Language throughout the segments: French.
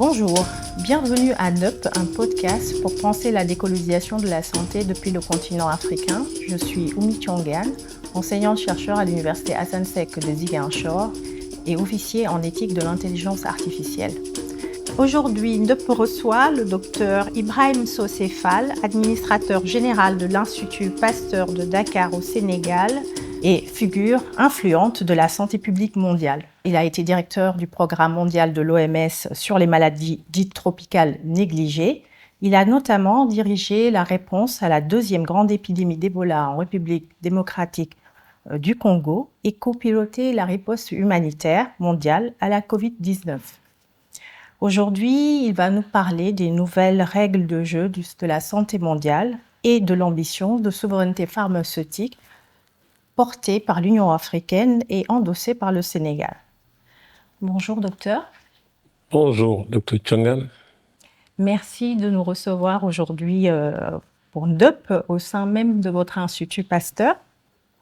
Bonjour, bienvenue à NUP, un podcast pour penser la décolonisation de la santé depuis le continent africain. Je suis Oumi Thiongane, enseignante-chercheur à l'université Hassan Sek de Ziguinchor et officier en éthique de l'intelligence artificielle. Aujourd'hui, NUP reçoit le docteur Ibrahim Socé Fall, administrateur général de l'Institut Pasteur de Dakar au Sénégal et figure influente de la santé publique mondiale. Il a été directeur du programme mondial de l'OMS sur les maladies dites tropicales négligées. Il a notamment dirigé la réponse à la deuxième grande épidémie d'Ebola en République démocratique du Congo et copiloté la riposte humanitaire mondiale à la Covid-19. Aujourd'hui, il va nous parler des nouvelles règles de jeu de la santé mondiale et de l'ambition de souveraineté pharmaceutique portée par l'Union africaine et endossée par le Sénégal. Bonjour docteur. Bonjour docteur Thiongane. Merci de nous recevoir aujourd'hui pour NUP au sein même de votre Institut Pasteur.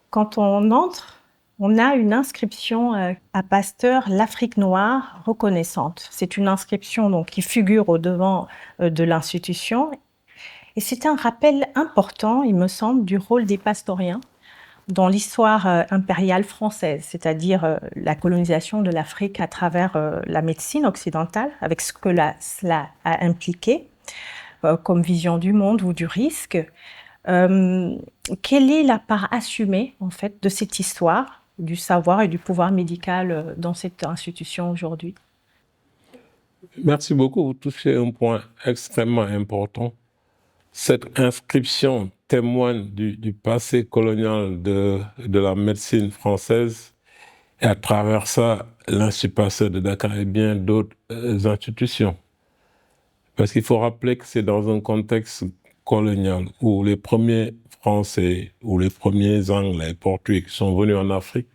Quand on entre, on a une inscription à Pasteur, l'Afrique noire reconnaissante. C'est une inscription donc, qui figure au devant de l'institution. Et c'est un rappel important, il me semble, du rôle des pastoriens dans l'histoire impériale française, c'est-à-dire la colonisation de l'Afrique à travers la médecine occidentale, avec ce que cela a impliqué comme vision du monde ou du risque. Quelle est la part assumée, en fait, de cette histoire, du savoir et du pouvoir médical dans cette institution aujourd'hui? Merci beaucoup, vous touchez un point extrêmement important. Cette inscription témoigne du passé colonial de la médecine française et à travers ça, l'Institut Pasteur de Dakar et bien d'autres institutions. Parce qu'il faut rappeler que c'est dans un contexte colonial où les premiers Français ou les premiers Anglais, Portugais qui sont venus en Afrique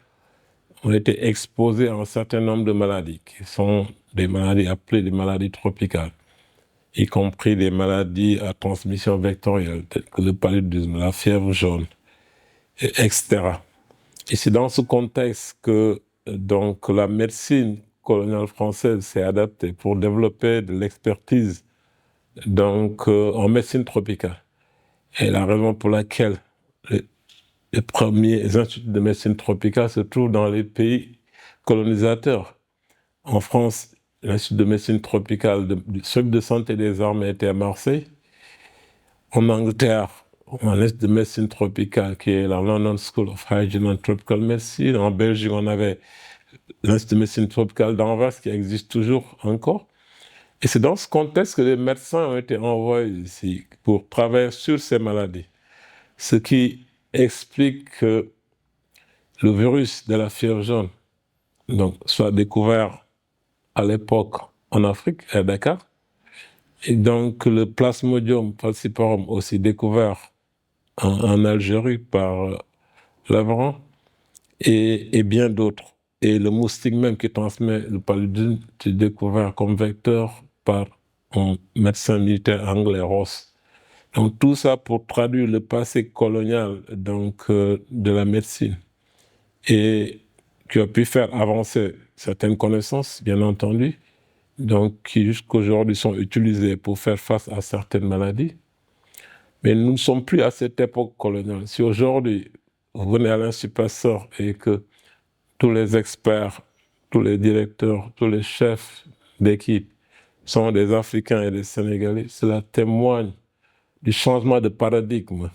ont été exposés à un certain nombre de maladies qui sont des maladies appelées des maladies tropicales, y compris des maladies à transmission vectorielle, telles que le paludisme, la fièvre jaune, etc. Et c'est dans ce contexte que donc, la médecine coloniale française s'est adaptée pour développer de l'expertise donc, en médecine tropicale. Et la raison pour laquelle les premiers instituts de médecine tropicale se trouvent dans les pays colonisateurs. En France, l'Institut de médecine tropicale du centre de santé des armées était à Marseille. En Angleterre, on a l'Institut de médecine tropicale qui est la London School of Hygiene and Tropical Medicine. En Belgique, on avait l'Institut de médecine tropicale d'Anvers qui existe toujours encore. Et c'est dans ce contexte que les médecins ont été envoyés ici pour travailler sur ces maladies. Ce qui explique que le virus de la fièvre jaune donc, soit découvert à l'époque en Afrique, à Dakar, et donc le Plasmodium falciparum aussi découvert en Algérie par Lavran, et bien d'autres. Et le moustique même qui transmet le paludisme est découvert comme vecteur par un médecin militaire anglais, Ross. Donc tout ça pour traduire le passé colonial donc, de la médecine et qui a pu faire avancer certaines connaissances, bien entendu, donc qui jusqu'aujourd'hui sont utilisées pour faire face à certaines maladies. Mais nous ne sommes plus à cette époque coloniale. Si aujourd'hui, vous venez à l'Institut Pasteur et que tous les experts, tous les directeurs, tous les chefs d'équipe sont des Africains et des Sénégalais, cela témoigne du changement de paradigme.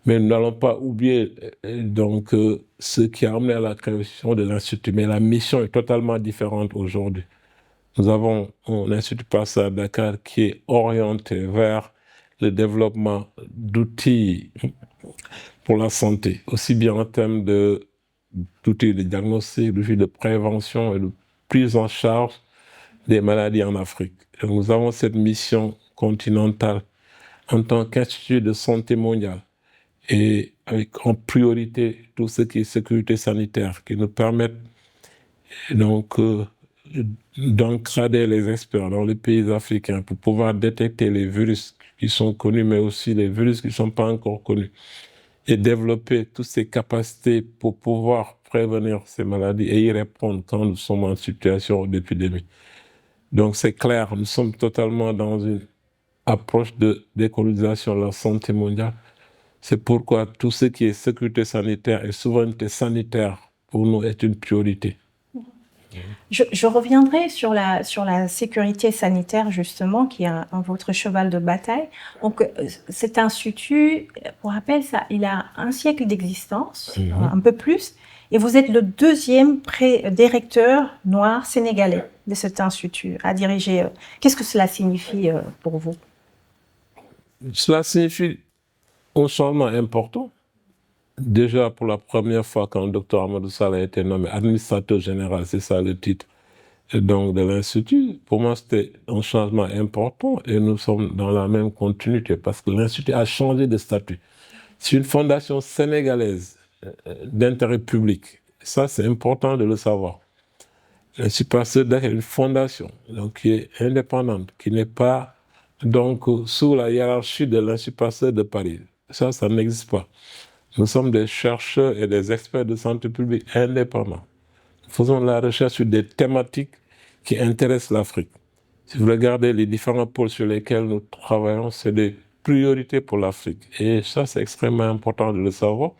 Mais nous n'allons pas oublier donc ce qui a amené à la création de l'Institut. Mais la mission est totalement différente aujourd'hui. Nous avons un Institut Pasteur à Dakar qui est orienté vers le développement d'outils pour la santé, aussi bien en termes d'outils de diagnostic, d'outils de prévention et de prise en charge des maladies en Afrique. Et nous avons cette mission continentale en tant qu'Institut de santé mondiale et avec en priorité tout ce qui est sécurité sanitaire qui nous permettent donc d'encadrer les experts dans les pays africains pour pouvoir détecter les virus qui sont connus mais aussi les virus qui ne sont pas encore connus et développer toutes ces capacités pour pouvoir prévenir ces maladies et y répondre quand nous sommes en situation d'épidémie. Donc c'est clair, nous sommes totalement dans une approche de décolonisation de la santé mondiale. C'est pourquoi tout ce qui est sécurité sanitaire et souveraineté sanitaire pour nous est une priorité. Je reviendrai sur la sécurité sanitaire, justement, qui est votre cheval de bataille. Donc, cet institut, pour rappel, il a un siècle d'existence, un peu plus, et vous êtes le deuxième directeur noir sénégalais de cet institut à diriger. Qu'est-ce que cela signifie pour vous? Cela signifie un changement important. Déjà, pour la première fois, quand le docteur Amadou Sall a été nommé administrateur général, c'est ça le titre donc, de l'Institut, pour moi, c'était un changement important et nous sommes dans la même continuité parce que l'Institut a changé de statut. C'est une fondation sénégalaise d'intérêt public. Ça, c'est important de le savoir. L'Institut Pasteur est une fondation donc, qui est indépendante, qui n'est pas donc, sous la hiérarchie de l'Institut Pasteur de Paris. Ça n'existe pas. Nous sommes des chercheurs et des experts de santé publique indépendants. Nous faisons de la recherche sur des thématiques qui intéressent l'Afrique. Si vous regardez les différents pôles sur lesquels nous travaillons, c'est des priorités pour l'Afrique. Et ça, c'est extrêmement important de le savoir.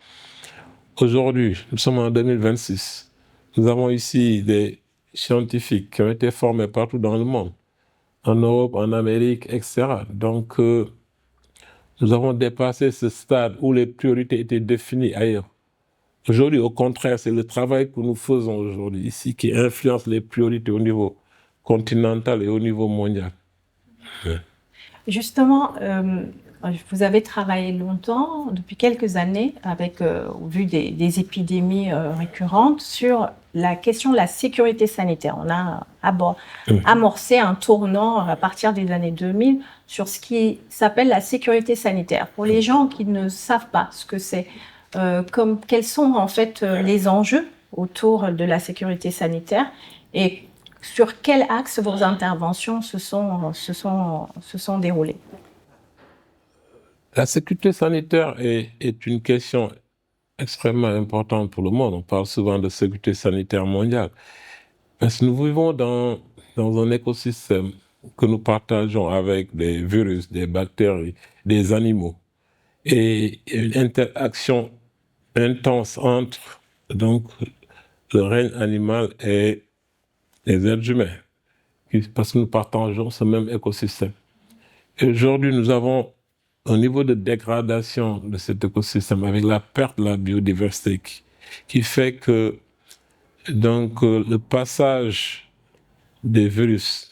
Aujourd'hui, nous sommes en 2026. Nous avons ici des scientifiques qui ont été formés partout dans le monde, en Europe, en Amérique, etc. Donc, nous avons dépassé ce stade où les priorités étaient définies ailleurs. Aujourd'hui, au contraire, c'est le travail que nous faisons aujourd'hui ici qui influence les priorités au niveau continental et au niveau mondial. Ouais. Justement, vous avez travaillé longtemps, depuis quelques années, au vu des épidémies récurrentes, sur la question de la sécurité sanitaire. On a amorcé un tournant à partir des années 2000 sur ce qui s'appelle la sécurité sanitaire. Pour les gens qui ne savent pas ce que c'est, quels sont en fait les enjeux autour de la sécurité sanitaire et sur quel axe vos interventions se sont déroulées? La sécurité sanitaire est une question extrêmement importante pour le monde. On parle souvent de sécurité sanitaire mondiale. Parce que nous vivons dans un écosystème que nous partageons avec des virus, des bactéries, des animaux. Et une interaction intense entre donc, le règne animal et les êtres humains. Parce que nous partageons ce même écosystème. Et aujourd'hui, nous avons un niveau de dégradation de cet écosystème avec la perte de la biodiversité qui fait que donc, le passage des virus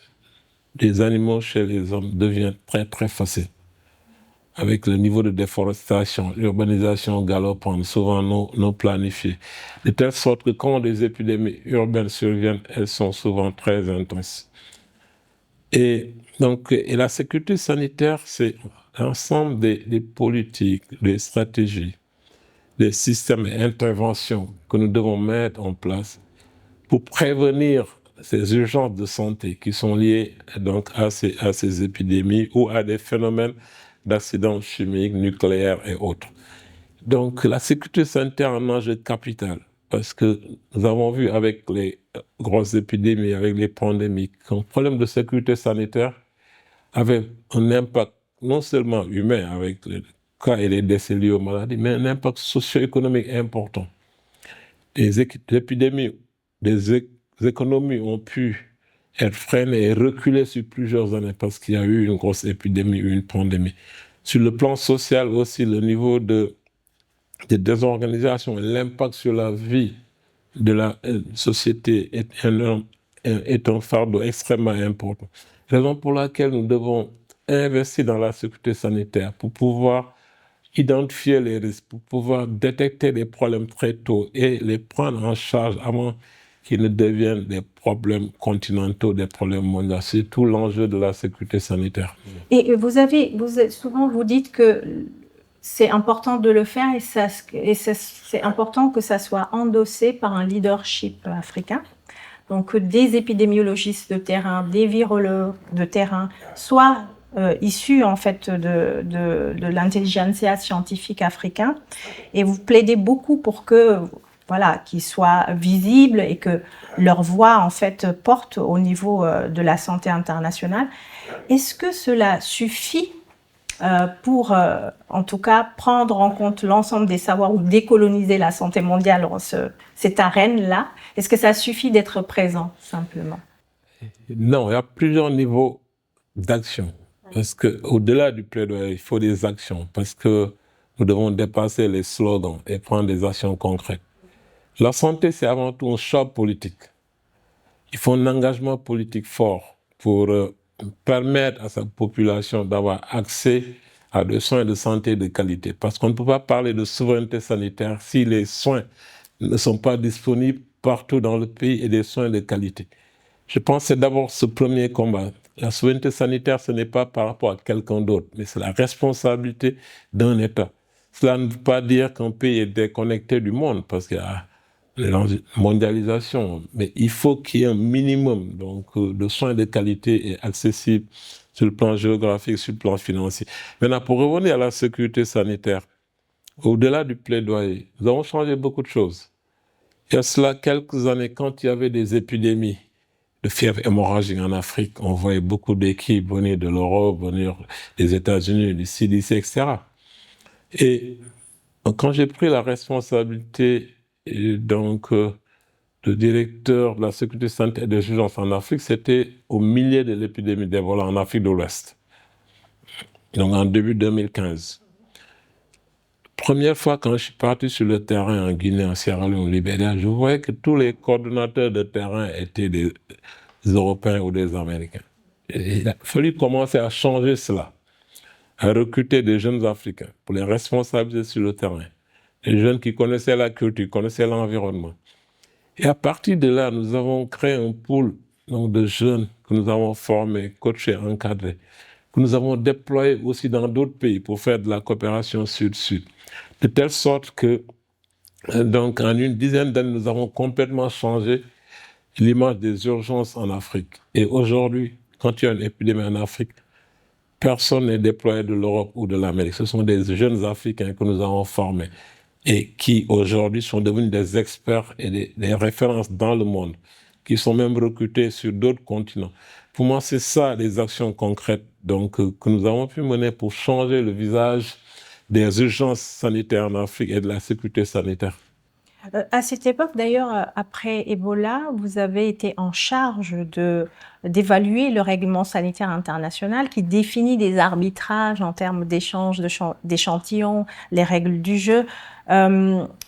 des animaux chez les hommes devient très très facile. Avec le niveau de déforestation, l'urbanisation galopante, souvent non planifiée. De telle sorte que quand des épidémies urbaines surviennent, elles sont souvent très intenses. Et la sécurité sanitaire, c'est l'ensemble des politiques, des stratégies, des systèmes et interventions que nous devons mettre en place pour prévenir ces urgences de santé qui sont liées donc à ces épidémies ou à des phénomènes d'accidents chimiques, nucléaires et autres. Donc la sécurité sanitaire est un enjeu capital parce que nous avons vu avec les grosses épidémies, avec les pandémies, qu'un problème de sécurité sanitaire avait un impact non seulement humain avec les cas et les décès liés aux maladies, mais un impact socio-économique important. Des épidémies, des économies ont pu être freinées et reculer sur plusieurs années parce qu'il y a eu une grosse épidémie, une pandémie. Sur le plan social aussi, le niveau de désorganisation et l'impact sur la vie de la société est un fardeau extrêmement important. Raison pour laquelle nous devons investir dans la sécurité sanitaire pour pouvoir identifier les risques, pour pouvoir détecter les problèmes très tôt et les prendre en charge avant qu'ils ne deviennent des problèmes continentaux, des problèmes mondiaux. C'est tout l'enjeu de la sécurité sanitaire. Et souvent vous dites que c'est important de le faire et c'est important que ça soit endossé par un leadership africain. Donc des épidémiologistes de terrain, des virologues de terrain, soit issus en fait de l'intelligentsia scientifique africain. Et vous plaidez beaucoup pour que voilà, qui soient visibles et que leur voix en fait porte au niveau de la santé internationale. Est-ce que cela suffit pour, en tout cas, prendre en compte l'ensemble des savoirs ou décoloniser la santé mondiale dans cette arène-là? Est-ce que ça suffit d'être présent, simplement? Non, il y a plusieurs niveaux d'action. Parce qu'au-delà du plaidoyer, il faut des actions. Parce que nous devons dépasser les slogans et prendre des actions concrètes. La santé, c'est avant tout un choix politique. Il faut un engagement politique fort pour permettre à sa population d'avoir accès à des soins de santé de qualité. Parce qu'on ne peut pas parler de souveraineté sanitaire si les soins ne sont pas disponibles partout dans le pays et des soins de qualité. Je pense que c'est d'abord ce premier combat. La souveraineté sanitaire, ce n'est pas par rapport à quelqu'un d'autre, mais c'est la responsabilité d'un État. Cela ne veut pas dire qu'un pays est déconnecté du monde, parce qu'il y a la mondialisation, mais il faut qu'il y ait un minimum de soins de qualité et accessibles sur le plan géographique, sur le plan financier. Maintenant, pour revenir à la sécurité sanitaire, au-delà du plaidoyer, nous avons changé beaucoup de choses. Il y a cela quelques années, quand il y avait des épidémies de fièvre hémorragique en Afrique, on voyait beaucoup d'équipes venir de l'Europe, venir des États-Unis, du CDC, etc. Et quand j'ai pris la responsabilité de directeur de la sécurité sanitaire et des urgences en Afrique, c'était au milieu de l'épidémie d'Ebola en Afrique de l'Ouest. Donc en début 2015. Première fois quand je suis parti sur le terrain en Guinée, en Sierra Leone, au Libéria, je voyais que tous les coordonnateurs de terrain étaient des Européens ou des Américains. Et il a fallu commencer à changer cela, à recruter des jeunes Africains pour les responsabiliser sur le terrain. Des jeunes qui connaissaient la culture, connaissaient l'environnement. Et à partir de là, nous avons créé un pool de jeunes que nous avons formés, coachés, encadrés, que nous avons déployés aussi dans d'autres pays pour faire de la coopération sud-sud. De telle sorte que, en une dizaine d'années, nous avons complètement changé l'image des urgences en Afrique. Et aujourd'hui, quand il y a une épidémie en Afrique, personne n'est déployé de l'Europe ou de l'Amérique. Ce sont des jeunes Africains que nous avons formés et qui aujourd'hui sont devenus des experts et des références dans le monde, qui sont même recrutés sur d'autres continents. Pour moi, c'est ça les actions concrètes que nous avons pu mener pour changer le visage des urgences sanitaires en Afrique et de la sécurité sanitaire. À cette époque, d'ailleurs, après Ebola, vous avez été en charge d'évaluer le règlement sanitaire international qui définit des arbitrages en termes d'échange d'échantillons, les règles du jeu.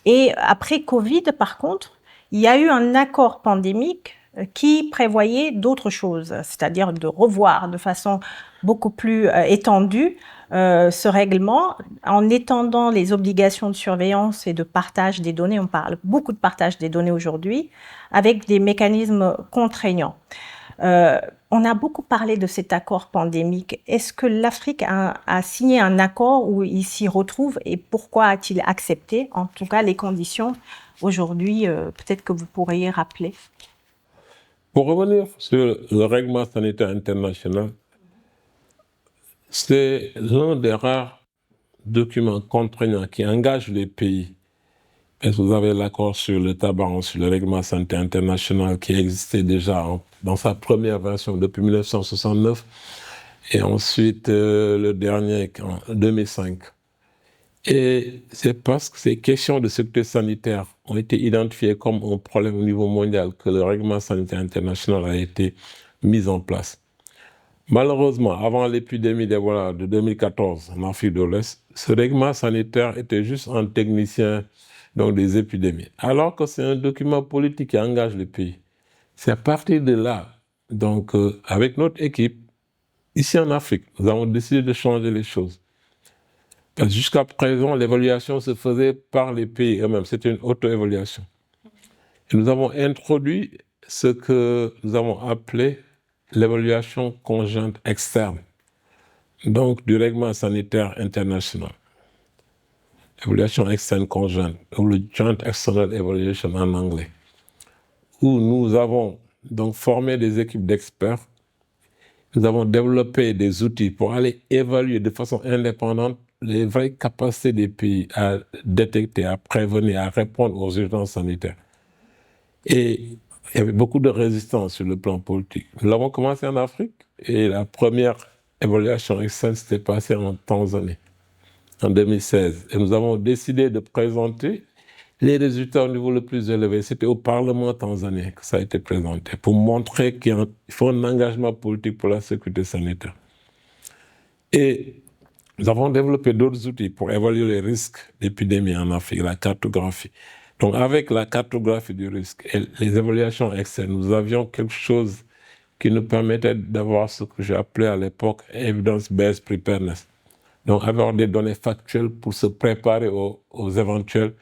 Et après Covid, par contre, il y a eu un accord pandémique qui prévoyait d'autres choses, c'est-à-dire de revoir de façon beaucoup plus étendue ce règlement en étendant les obligations de surveillance et de partage des données. On parle beaucoup de partage des données aujourd'hui avec des mécanismes contraignants. On a beaucoup parlé de cet accord pandémique. Est-ce que l'Afrique a signé un accord où il s'y retrouve et pourquoi a-t-il accepté, en tout cas, les conditions aujourd'hui, peut-être que vous pourriez rappeler? Pour revenir sur le règlement sanitaire international, c'est l'un des rares documents contraignants qui engagent les pays. Et vous avez l'accord sur le tabac, sur le règlement sanitaire international qui existait déjà dans sa première version depuis 1969 et ensuite le dernier en 2005. Et c'est parce que ces questions de sécurité sanitaire ont été identifiées comme un problème au niveau mondial que le règlement sanitaire international a été mis en place. Malheureusement, avant l'épidémie d'Ebola de 2014 en Afrique de l'Ouest, ce règlement sanitaire était juste un technicien des épidémies, alors que c'est un document politique qui engage le pays. C'est à partir de là, avec notre équipe, ici en Afrique, nous avons décidé de changer les choses. Parce que jusqu'à présent, l'évaluation se faisait par les pays eux-mêmes, c'était une auto-évaluation. Et nous avons introduit ce que nous avons appelé l'évaluation conjointe externe, du règlement sanitaire international. Évaluation externe conjointe, ou le Joint External Evaluation en anglais, où nous avons formé des équipes d'experts, nous avons développé des outils pour aller évaluer de façon indépendante les vraies capacités des pays à détecter, à prévenir, à répondre aux urgences sanitaires. Et il y avait beaucoup de résistance sur le plan politique. Nous l'avons commencé en Afrique et la première évaluation externe s'était passée en Tanzanie, en 2016. Et nous avons décidé de présenter les résultats au niveau le plus élevé. C'était au Parlement tanzanien que ça a été présenté pour montrer qu'il faut un engagement politique pour la sécurité sanitaire. Et nous avons développé d'autres outils pour évaluer les risques d'épidémie en Afrique, la cartographie. Donc, avec la cartographie du risque et les évaluations externes, nous avions quelque chose qui nous permettait d'avoir ce que j'ai appelé à l'époque evidence-based preparedness. Donc, avoir des données factuelles pour se préparer aux éventuels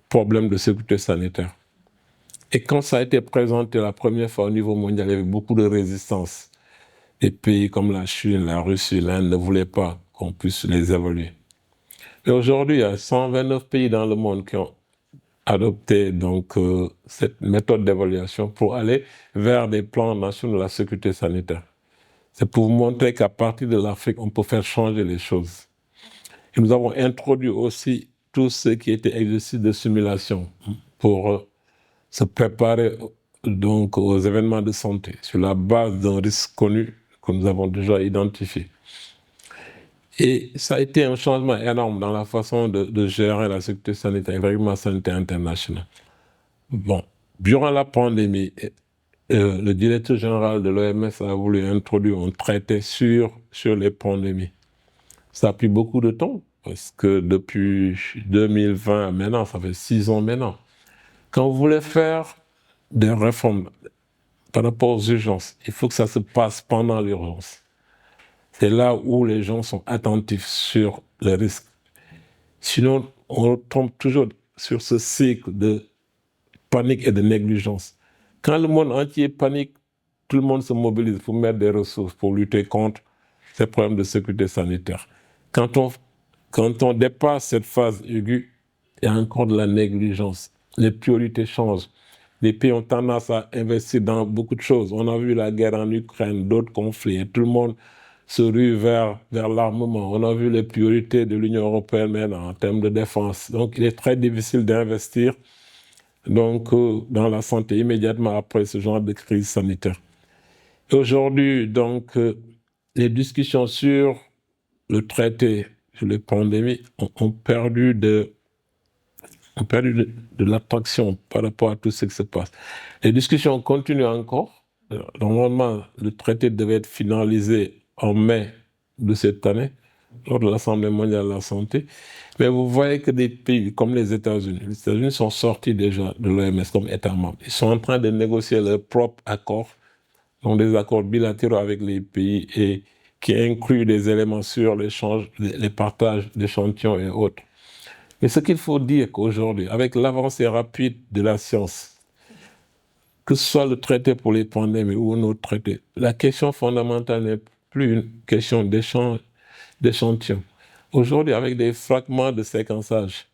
problèmes de sécurité sanitaire. Et quand ça a été présenté la première fois au niveau mondial, il y avait beaucoup de résistance. Des pays comme la Chine, la Russie, l'Inde ne voulaient pas qu'on puisse les évaluer. Et aujourd'hui, il y a 129 pays dans le monde qui ont adopté donc cette méthode d'évaluation pour aller vers des plans nationaux de la sécurité sanitaire. C'est pour vous montrer qu'à partir de l'Afrique, on peut faire changer les choses. Et nous avons introduit aussi tout ce qui était exercice de simulation pour se préparer donc aux événements de santé sur la base d'un risque connu que nous avons déjà identifié. Et ça a été un changement énorme dans la façon de gérer la sécurité sanitaire et vraiment la santé internationale. Bon, durant la pandémie, le directeur général de l'OMS a voulu introduire un traité sur les pandémies. Ça a pris beaucoup de temps parce que depuis 2020 maintenant, ça fait 6 ans maintenant. Quand vous voulez faire des réformes par rapport aux urgences, il faut que ça se passe pendant l'urgence. C'est là où les gens sont attentifs sur les risques. Sinon, on tombe toujours sur ce cycle de panique et de négligence. Quand le monde entier panique, tout le monde se mobilise pour mettre des ressources pour lutter contre ces problèmes de sécurité sanitaire. Quand on dépasse cette phase aiguë, il y a encore de la négligence. Les priorités changent. Les pays ont tendance à investir dans beaucoup de choses. On a vu la guerre en Ukraine, d'autres conflits, et tout le monde se rue vers l'armement. On a vu les priorités de l'Union européenne maintenant en termes de défense. Donc, il est très difficile d'investir dans la santé immédiatement après ce genre de crise sanitaire. Aujourd'hui, les discussions sur le traité sur les pandémies ont perdu de l'attraction par rapport à tout ce qui se passe. Les discussions continuent encore. Normalement, le traité devait être finalisé en mai de cette année, lors de l'Assemblée mondiale de la santé. Mais vous voyez que des pays comme les États-Unis sont sortis déjà de l'OMS comme États membres. Ils sont en train de négocier leurs propres accords, donc des accords bilatéraux avec les pays et qui incluent des éléments sur l'échange, les partages d'échantillons et autres. Mais ce qu'il faut dire qu'aujourd'hui, avec l'avancée rapide de la science, que ce soit le traité pour les pandémies ou un autre traité, la question fondamentale n'est plus une question d'échantillons. Aujourd'hui, avec des fragments de séquençage,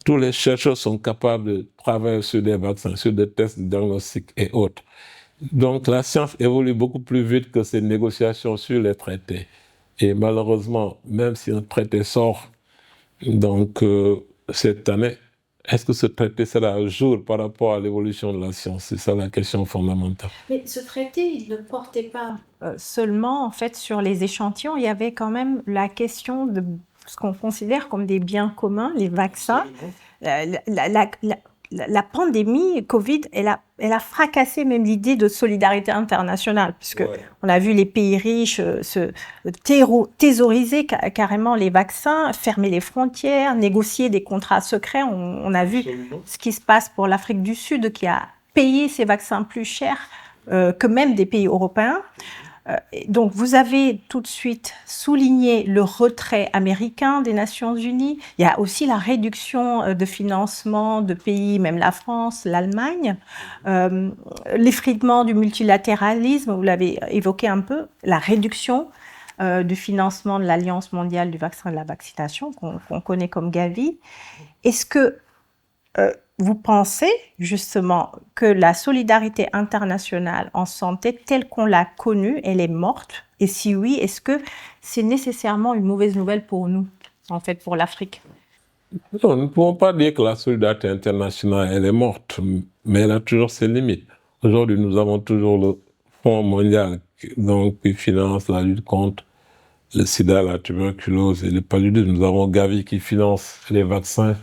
tous les chercheurs sont capables de travailler sur des vaccins, sur des tests de diagnostic et autres. Donc la science évolue beaucoup plus vite que ces négociations sur les traités. Et malheureusement, même si un traité sort cette année, est-ce que ce traité sera à jour par rapport à l'évolution de la science? C'est ça la question fondamentale. Mais ce traité, il ne portait pas seulement en fait sur les échantillons. Il y avait quand même la question de ce qu'on considère comme des biens communs, les vaccins. La pandémie Covid, elle a fracassé même l'idée de solidarité internationale, puisque on a vu les pays riches se thésauriser carrément les vaccins, fermer les frontières, négocier des contrats secrets. On a vu ce qui se passe pour l'Afrique du Sud, qui a payé ses vaccins plus chers que même des pays européens. Donc, vous avez tout de suite souligné le retrait américain des Nations Unies. Il y a aussi la réduction de financement de pays, même la France, l'Allemagne, l'effritement du multilatéralisme, vous l'avez évoqué un peu, la réduction du financement de l'Alliance mondiale du vaccin et de la vaccination, qu'on connaît comme Gavi. Est-ce que vous pensez justement que la solidarité internationale en santé telle qu'on l'a connue, elle est morte? Et si oui, est-ce que c'est nécessairement une mauvaise nouvelle pour nous, en fait, pour l'Afrique? Non, nous ne pouvons pas dire que la solidarité internationale, elle est morte, mais elle a toujours ses limites. Aujourd'hui, nous avons toujours le Fonds mondial qui finance la lutte contre le sida, la tuberculose et le paludisme. Nous avons Gavi qui finance les vaccins.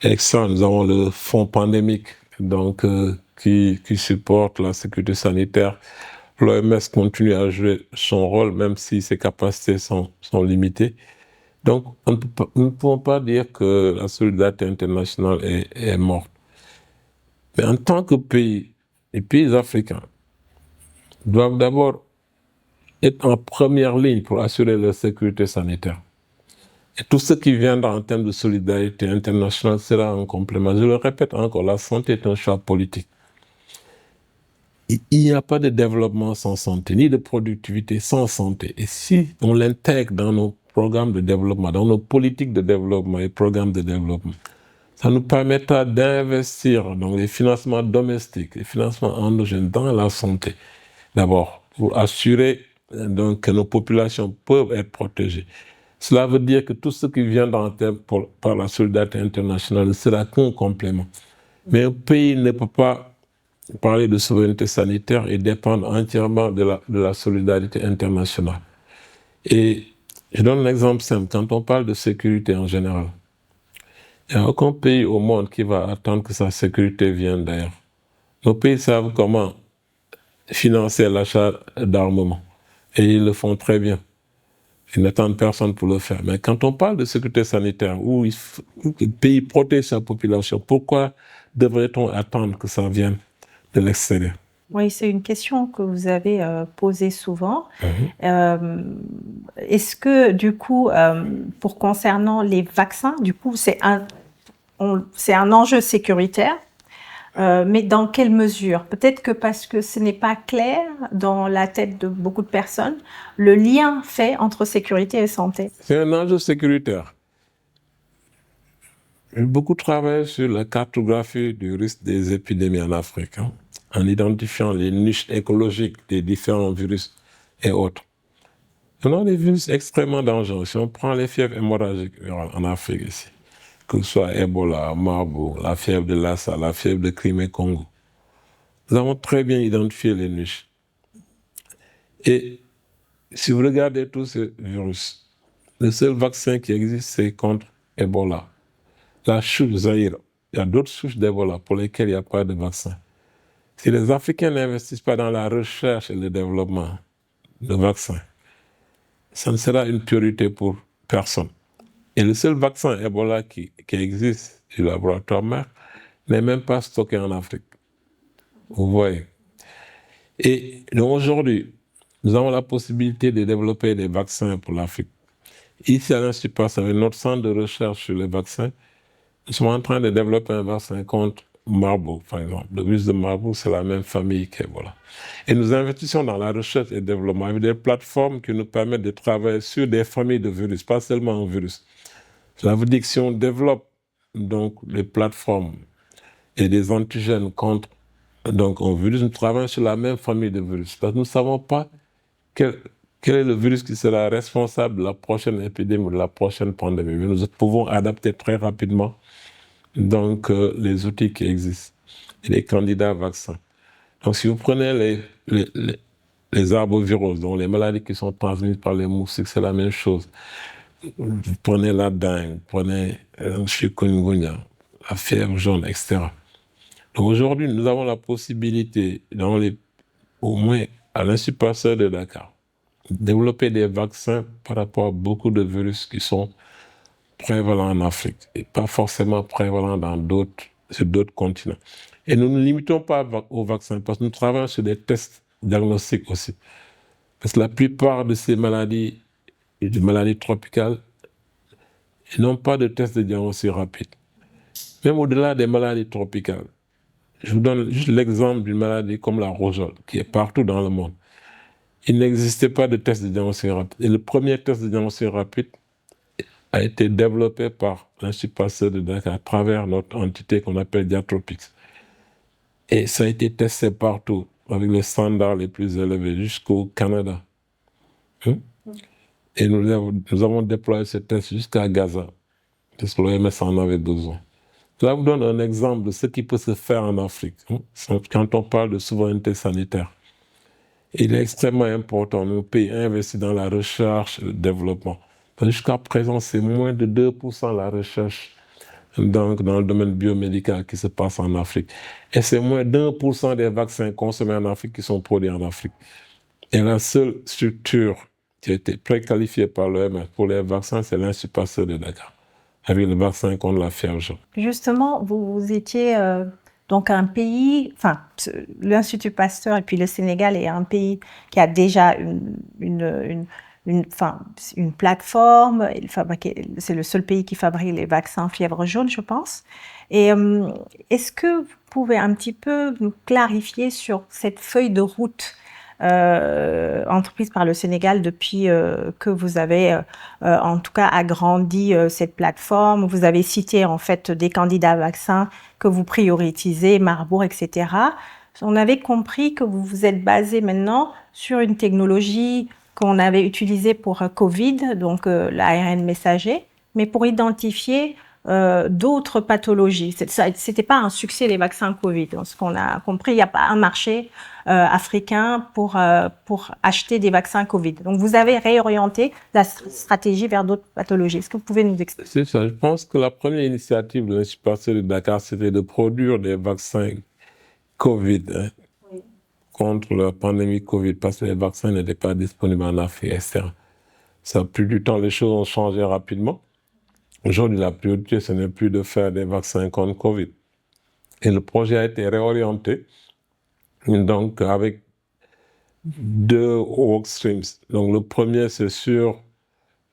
Et ça, nous avons le fonds pandémique qui supporte la sécurité sanitaire. L'OMS continue à jouer son rôle, même si ses capacités sont limitées. Donc, nous ne pouvons pas dire que la solidarité internationale est morte. Mais en tant que pays, les pays africains doivent d'abord être en première ligne pour assurer leur sécurité sanitaire. Et tout ce qui viendra en termes de solidarité internationale sera un complément. Je le répète encore, la santé est un choix politique. Il n'y a pas de développement sans santé, ni de productivité sans santé. Et si on l'intègre dans nos programmes de développement, dans nos politiques de développement et programmes de développement, ça nous permettra d'investir dans les financements domestiques, les financements endogènes dans la santé, d'abord, pour assurer que nos populations peuvent être protégées. Cela veut dire que tout ce qui viendra par la solidarité internationale ne sera qu'un complément. Mais un pays ne peut pas parler de souveraineté sanitaire et dépendre entièrement de la solidarité internationale. Et je donne un exemple simple. Quand on parle de sécurité en général, il n'y a aucun pays au monde qui va attendre que sa sécurité vienne d'ailleurs. Nos pays savent comment financer l'achat d'armement. Et ils le font très bien. Ils n'attendent personne pour le faire. Mais quand on parle de sécurité sanitaire, où le pays protège sa population, pourquoi devrait-on attendre que ça vienne de l'extérieur? Oui, c'est une question que vous avez posée souvent. Est-ce que, du coup, pour concernant les vaccins, du coup, c'est un enjeu sécuritaire, mais dans quelle mesure? Peut-être que parce que ce n'est pas clair dans la tête de beaucoup de personnes, le lien fait entre sécurité et santé. C'est un enjeu sécuritaire. J'ai beaucoup travaillé sur la cartographie du risque des épidémies en Afrique, en identifiant les niches écologiques des différents virus et autres. On a des virus extrêmement dangereux. Si on prend les fièvres hémorragiques en Afrique ici, que ce soit Ebola, Marburg, la fièvre de Lassa, la fièvre de Crimée-Congo, nous avons très bien identifié les niches. Et si vous regardez tous ces virus, le seul vaccin qui existe, c'est contre Ebola. La souche Zaïre, il y a d'autres souches d'Ebola pour lesquelles il n'y a pas de vaccin. Si les Africains n'investissent pas dans la recherche et le développement de vaccins, ça ne sera une priorité pour personne. Et le seul vaccin Ebola qui existe du laboratoire mère n'est même pas stocké en Afrique. Vous voyez. Et donc aujourd'hui, nous avons la possibilité de développer des vaccins pour l'Afrique. Ici à l'Institut Pasteur, avec notre centre de recherche sur les vaccins, nous sommes en train de développer un vaccin contre Marburg, par exemple. Le virus de Marburg, c'est la même famille qu'Ebola. Et nous investissons dans la recherche et le développement avec des plateformes qui nous permettent de travailler sur des familles de virus, pas seulement un virus. Cela veut dire que si on développe donc les plateformes et des antigènes contre un virus, nous travaillons sur la même famille de virus. Parce que nous ne savons pas quel est le virus qui sera responsable de la prochaine épidémie ou de la prochaine pandémie. Mais nous pouvons adapter très rapidement les outils qui existent et les candidats vaccins. Donc si vous prenez les arboviroses, donc les maladies qui sont transmises par les moustiques, c'est la même chose. Vous prenez la dengue, vous prenez le chikungunya, la fièvre jaune, etc. Donc aujourd'hui, nous avons la possibilité, au moins à l'Institut Pasteur de Dakar, de développer des vaccins par rapport à beaucoup de virus qui sont prévalents en Afrique et pas forcément prévalents sur d'autres continents. Et nous ne limitons pas aux vaccins parce que nous travaillons sur des tests diagnostiques aussi. Parce que la plupart de ces maladies, des maladies tropicales, n'ont pas de tests de diagnostic rapide. Même au-delà des maladies tropicales. Je vous donne juste l'exemple d'une maladie comme la rougeole, qui est partout dans le monde. Il n'existait pas de test de diagnostic rapide. Et le premier test de diagnostic rapide a été développé par l'Institut Pasteur de Dakar à travers notre entité qu'on appelle Diatropix. Et ça a été testé partout, avec les standards les plus élevés, jusqu'au Canada. Et nous avons déployé ce test jusqu'à Gaza, parce que l'OMS en avait besoin. Cela vous donne un exemple de ce qui peut se faire en Afrique, quand on parle de souveraineté sanitaire. Il est extrêmement important, nos pays investissent dans la recherche et le développement. Jusqu'à présent, c'est moins de 2% la recherche dans le domaine biomédical qui se passe en Afrique. Et c'est moins d'1% des vaccins consommés en Afrique qui sont produits en Afrique. Et la seule structure qui a été préqualifiée par l'OMS pour les vaccins, c'est l'Institut Pasteur de Dakar, avec le vaccin contre la fièvre jaune. Justement, vous étiez donc un pays, enfin, l'Institut Pasteur et puis le Sénégal est un pays qui a déjà une plateforme. C'est le seul pays qui fabrique les vaccins fièvre jaune, je pense. Et est-ce que vous pouvez un petit peu nous clarifier sur cette feuille de route entreprise par le Sénégal depuis que vous avez en tout cas agrandi cette plateforme. Vous avez cité en fait des candidats vaccins que vous priorisez, Marbourg, etc. On avait compris que vous vous êtes basé maintenant sur une technologie qu'on avait utilisée pour Covid, donc l'ARN messager, mais pour identifier d'autres pathologies. C'était pas un succès les vaccins Covid. Ce qu'on a compris, il n'y a pas un marché africain pour acheter des vaccins Covid. Donc vous avez réorienté la stratégie vers d'autres pathologies. Est-ce que vous pouvez nous expliquer? C'est ça. Je pense que la première initiative de l'Institut Pasteur de Dakar, c'était de produire des vaccins Covid contre la pandémie Covid, parce que les vaccins n'étaient pas disponibles en Afrique, etc. Ça a pris du temps, les choses ont changé rapidement. Aujourd'hui, la priorité, ce n'est plus de faire des vaccins contre Covid. Et le projet a été réorienté, donc avec 2 work streams. Donc le premier, c'est sur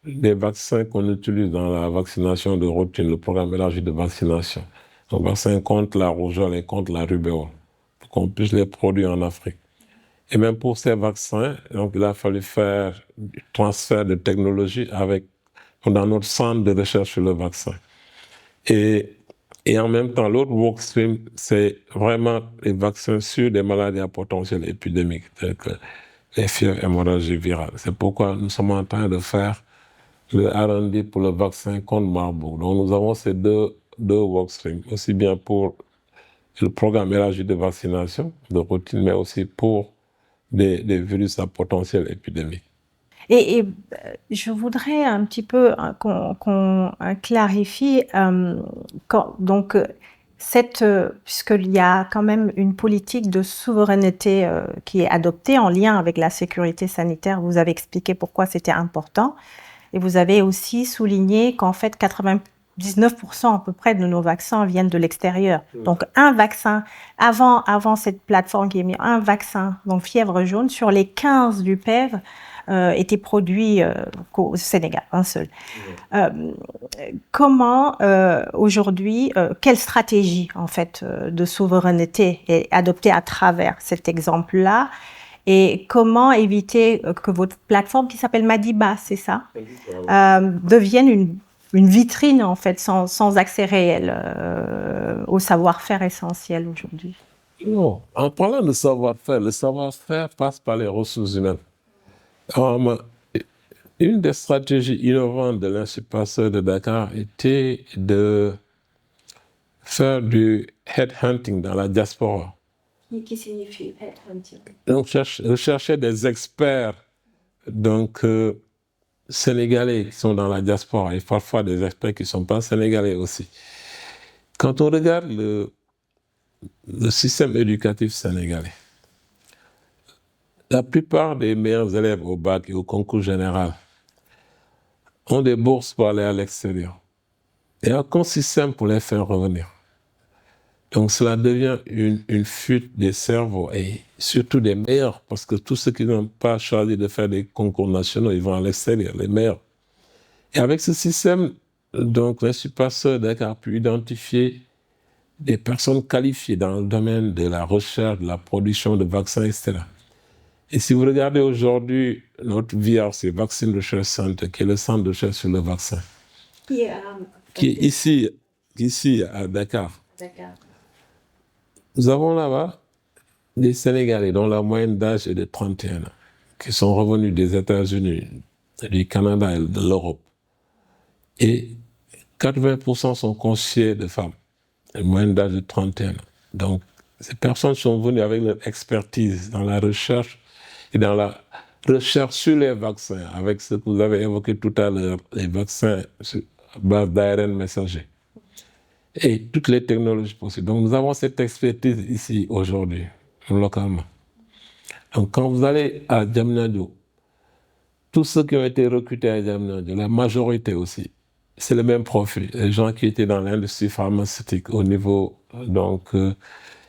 les vaccins qu'on utilise dans la vaccination de routine, le programme élargi de vaccination. Donc vaccins contre la rougeole et contre la rubéole, pour qu'on puisse les produire en Afrique. Et même pour ces vaccins, donc il a fallu faire du transfert de technologie dans notre centre de recherche sur le vaccin. Et en même temps, l'autre workstream, c'est vraiment les vaccins sur des maladies à potentiel épidémique, telles que les fièvres hémorragiques virales. C'est pourquoi nous sommes en train de faire le R&D pour le vaccin contre Marburg. Donc nous avons ces deux workstreams, aussi bien pour le programme élargi de vaccination de routine, mais aussi pour des virus à potentiel épidémique. Et je voudrais un petit peu qu'on clarifie, puisqu'il y a quand même une politique de souveraineté qui est adoptée en lien avec la sécurité sanitaire. Vous avez expliqué pourquoi c'était important. Et vous avez aussi souligné qu'en fait, 99% à peu près de nos vaccins viennent de l'extérieur. Donc, un vaccin, avant cette plateforme qui est mise, un vaccin, donc fièvre jaune, sur les 15 du PEV, était produit au Sénégal, un seul. Comment aujourd'hui, quelle stratégie en fait de souveraineté est adoptée à travers cet exemple-là, et comment éviter que votre plateforme qui s'appelle Madiba, c'est ça, devienne une vitrine en fait sans accès réel au savoir-faire essentiel aujourd'hui? Non, en parlant de savoir-faire, le savoir-faire passe par les ressources humaines. Une des stratégies innovantes de l'Institut Pasteur de Dakar était de faire du headhunting dans la diaspora. Qui signifie headhunting? Donc, rechercher des experts sénégalais qui sont dans la diaspora, et parfois des experts qui ne sont pas sénégalais aussi. Quand on regarde le système éducatif sénégalais, la plupart des meilleurs élèves au bac et au concours général ont des bourses pour aller à l'extérieur. Il n'y a aucun système pour les faire revenir. Donc cela devient une fuite des cerveaux, et surtout des meilleurs, parce que tous ceux qui n'ont pas choisi de faire des concours nationaux, ils vont à l'extérieur, les meilleurs. Et avec ce système, donc l'Institut Pasteur a pu identifier des personnes qualifiées dans le domaine de la recherche, de la production de vaccins, etc. Et si vous regardez aujourd'hui notre VRC, Vaccine Research Center, qui est le centre de recherche sur le vaccin, Qui est ici à Dakar. Dakar. Nous avons là-bas des Sénégalais dont la moyenne d'âge est de 31 ans, qui sont revenus des États-Unis, du Canada et de l'Europe. Et 80% sont constitués de femmes, une moyenne d'âge de 31 ans. Donc, ces personnes sont venues avec leur expertise dans la recherche et dans la recherche sur les vaccins, avec ce que vous avez évoqué tout à l'heure, les vaccins à base d'ARN messager et toutes les technologies possibles. Donc, nous avons cette expertise ici aujourd'hui, localement. Donc, quand vous allez à Diamniadio, tous ceux qui ont été recrutés à Diamniadio, la majorité aussi, c'est le même profil. Les gens qui étaient dans l'industrie pharmaceutique au niveau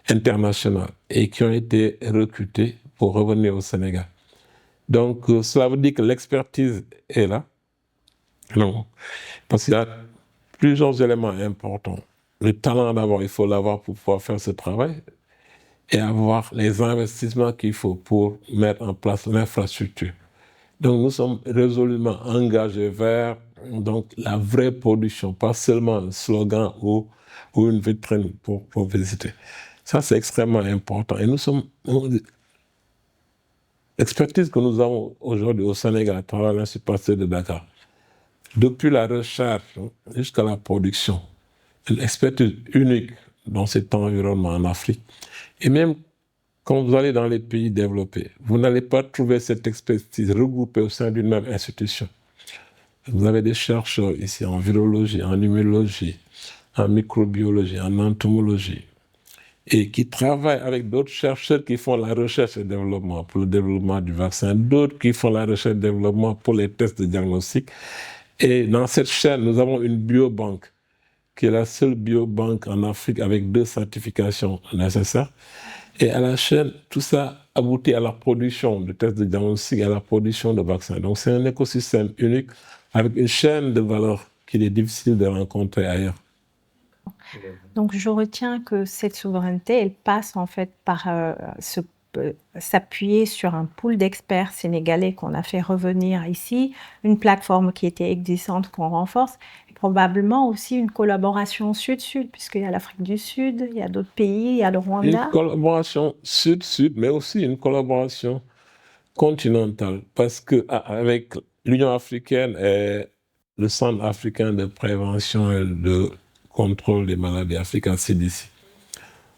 international et qui ont été recrutés pour revenir au Sénégal. Donc, cela veut dire que l'expertise est là. Non. Parce qu'il y a plusieurs éléments importants. Le talent d'abord, il faut l'avoir pour pouvoir faire ce travail et avoir les investissements qu'il faut pour mettre en place l'infrastructure. Donc, nous sommes résolument engagés vers donc, la vraie production, pas seulement un slogan ou une vitrine pour visiter. Ça, c'est extrêmement important. Et nous sommes... L'expertise que nous avons aujourd'hui au Sénégal à travers l'Institut Pasteur de Dakar, depuis la recherche jusqu'à la production, une expertise unique dans cet environnement en Afrique. Et même quand vous allez dans les pays développés, vous n'allez pas trouver cette expertise regroupée au sein d'une même institution. Vous avez des chercheurs ici en virologie, en immunologie, en microbiologie, en entomologie, et qui travaillent avec d'autres chercheurs qui font la recherche et développement pour le développement du vaccin, d'autres qui font la recherche et développement pour les tests de diagnostic. Et dans cette chaîne, nous avons une biobanque, qui est la seule biobanque en Afrique avec 2 certifications nécessaires. Et à la chaîne, tout ça aboutit à la production de tests de diagnostic et à la production de vaccins. Donc c'est un écosystème unique avec une chaîne de valeur qu'il est difficile de rencontrer ailleurs. Donc je retiens que cette souveraineté, elle passe en fait par s'appuyer sur un pool d'experts sénégalais qu'on a fait revenir ici, une plateforme qui était existante qu'on renforce, et probablement aussi une collaboration sud-sud, puisqu'il y a l'Afrique du Sud, il y a d'autres pays, il y a le Rwanda. Une collaboration sud-sud, mais aussi une collaboration continentale, parce qu'avec l'Union africaine et le Centre africain de prévention et de contrôle des maladies, Africa CDC.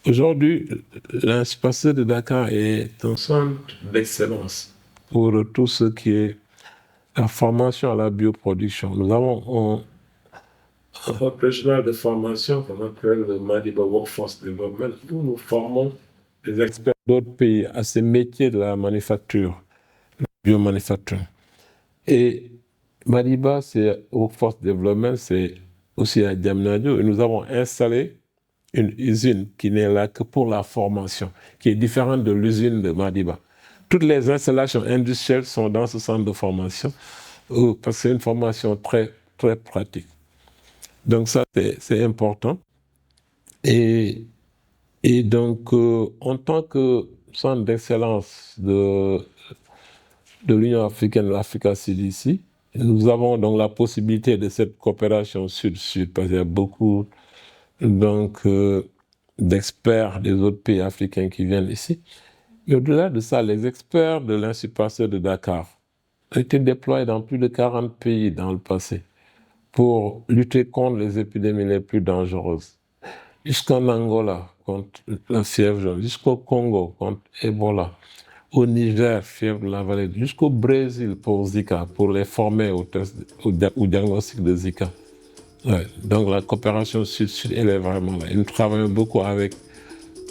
Aujourd'hui, l'Institut Pasteur de Dakar est un centre d'excellence pour tout ce qui est la formation à la bioproduction. Nous avons un professionnel de formation qu'on appelle le Madiba Workforce Development, où nous formons des experts d'autres pays à ces métiers de la manufacture, la biomanufacture. Et Madiba, c'est Workforce Development, c'est aussi à Diamniadio, et nous avons installé une usine qui n'est là que pour la formation, qui est différente de l'usine de Madiba. Toutes les installations industrielles sont dans ce centre de formation, parce que c'est une formation très, très pratique. Donc ça, c'est important. Et donc, en tant que centre d'excellence de l'Union africaine, de l'Africa CDC, nous avons donc la possibilité de cette coopération sud-sud, parce qu'il y a beaucoup d'experts des autres pays africains qui viennent ici. Mais au-delà de ça, les experts de l'Institut Pasteur de Dakar ont été déployés dans plus de 40 pays dans le passé pour lutter contre les épidémies les plus dangereuses. Jusqu'en Angola, contre la fièvre jaune, jusqu'au Congo, contre Ebola, au Niger, fièvre de la vallée, jusqu'au Brésil pour Zika, pour les former au diagnostic de Zika. Ouais. Donc la coopération sud-sud, elle est vraiment là. Et nous travaillons beaucoup avec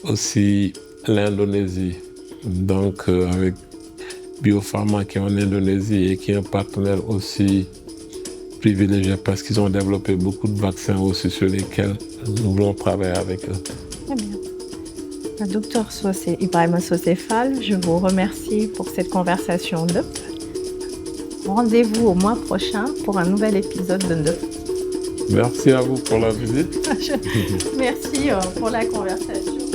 aussi l'Indonésie, donc avec Biopharma qui est en Indonésie et qui est un partenaire aussi privilégié parce qu'ils ont développé beaucoup de vaccins aussi sur lesquels nous voulons travailler avec eux. Très bien. Docteur Ibrahima Socé Fall, je vous remercie pour cette conversation NDUP. Rendez-vous au mois prochain pour un nouvel épisode de NDUP. Merci à vous pour la visite. Merci pour la conversation.